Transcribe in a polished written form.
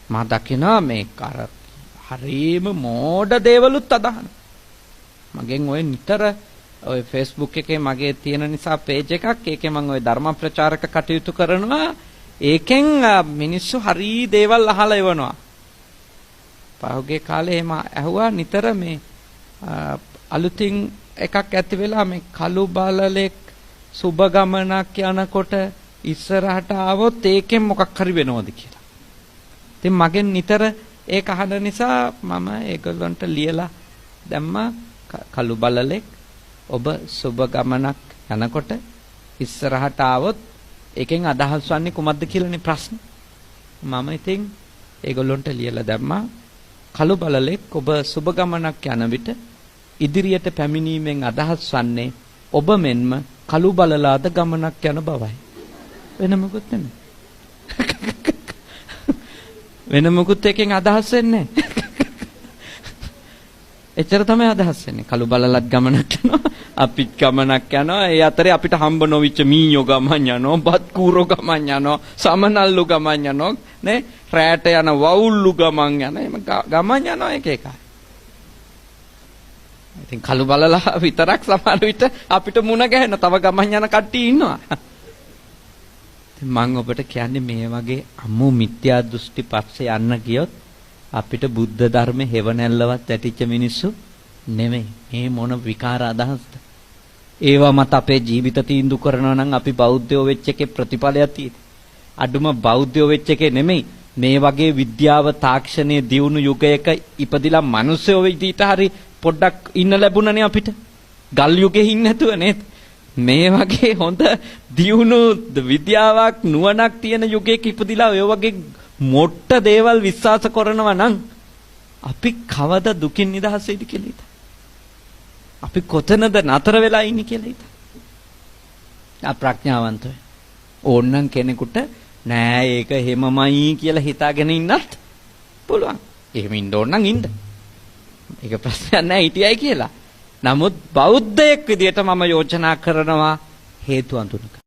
මා දකිනවා මේ කර හරීම මෝඩ දේවලුත් අදහන. මගෙන් ඔය නිතර ඔය Facebook එකේ මගේ තියෙන නිසා page එකක් ඒකේ මම ඔය ධර්ම ප්‍රචාරක කටයුතු කරනවා. ඒකෙන් මිනිස්සු හරි දේවල් අහලා එවනවා. පහුගිය කාලේ එහෙම ඇහුවා නිතර මේ අලුතින් එකක් ඇති වෙලා මේ කළු බලලෙක් සුබ ගමනක් යනකොට ඉස්සරහට ආවොත් ඒකෙන් මොකක් හරි වෙනවද කියලා. ඉතින් මගෙන් නිතර ඒක අහන නිසා මම ඒගොල්ලන්ට ලියලා දැම්මා කළු බලලෙක් ඔබ සුබ ගමනක් යනකොට ඉස්සරහට ආවොත් ඒකෙන් අදහස් වන්නේ කුමක්ද කියලානේ ප්‍රශ්නේ. මම ඉතින් ඒගොල්ලන්ට ලියලා දැම්මා කළු බලලෙක් ඔබ සුබ ගමනක් යන විට ඉදිරියට පැමිණීමෙන් අදහස් වන්නේ ඔබ මෙන්ම කළු බලලාද ගමනක් යන බවයි. වෙන මොකුත් නෙමෙයි. වෙන මොකුත් එකෙන් අදහස් වෙන්නේ නැහැ. එච්චර තමයි අදහස් වෙන්නේ. කළු බලලත් ගමනක් යනවා, අපිත් ගමනක් යනවා. ඒ අතරේ අපිට හම්බ නොවිච්ච මීයෝ ගමන් යනවා, බත් කූරෝ ගමන් යනවා, සමනල්ලු ගමන් යනවා, නේ? රැට යන වවුල්ලු ගමන් යන, එම ගමන් යනවා එක එකයි. ඉතින් කළු බලලා විතරක් සමහර විට අපිට මුණ ගැහෙන තව ගමන් යන කට්ටිය ඉන්නවා. ඉතින් මම ඔබට කියන්නේ මේ වගේ අමු මිත්‍යා දෘෂ්ටි පස්සේ යන්න ගියොත් අපිට බුද්ධ ධර්ම හේවණැල්ලවත් ඇටිච්ච මිනිස්සු නෙමෙයි. මේ මොන විකාර අදහස්ද? ඒවා මත අපේ ජීවිත තීන්දුව කරනවා නම් අපි බෞද්ධයෝ වෙච්ච එකේ ප්‍රතිඵලයක් තියෙන්නේ. අඩුම බෞද්ධයෝ වෙච්ච එකේ නෙමෙයි. මේ වගේ විද්‍යාව තාක්ෂණයේ දියුණු යුගයක ඉපදිලා මිනිස්සුયો විදිහට හරි පොඩ්ඩක් ඉන්න ලැබුණනේ අපිට. ගල් යුගෙ ඉන්නේ නැතුව නේද? මේ වගේ හොඳ දියුණු විද්‍යාවක් නුවණක් තියෙන යුගයක ඉපදිලා ඔය වගේ මොට්ට දේවල් විශ්වාස කරනවා නම් අපි කවද දුකින් නිදහස් වෙයිද කියලා හිතා. අපි කොතනද නතර වෙලා ඉන්නේ කියලා හිතා. අප්‍රඥාවන්තය. ඕන්නම් කෙනෙකුට නෑ ඒක හැමමයි කියලා හිතාගෙන ඉන්නත් පුළුවන්. එහෙම ඉන්න ඕන නම් ඉන්න. ඒක ප්‍රශ්නයක් නෑ හිටියයි කියලා. නමුත් බෞද්ධයෙක් විදියට මම යෝජනා කරනවා හේතු අඳුනක.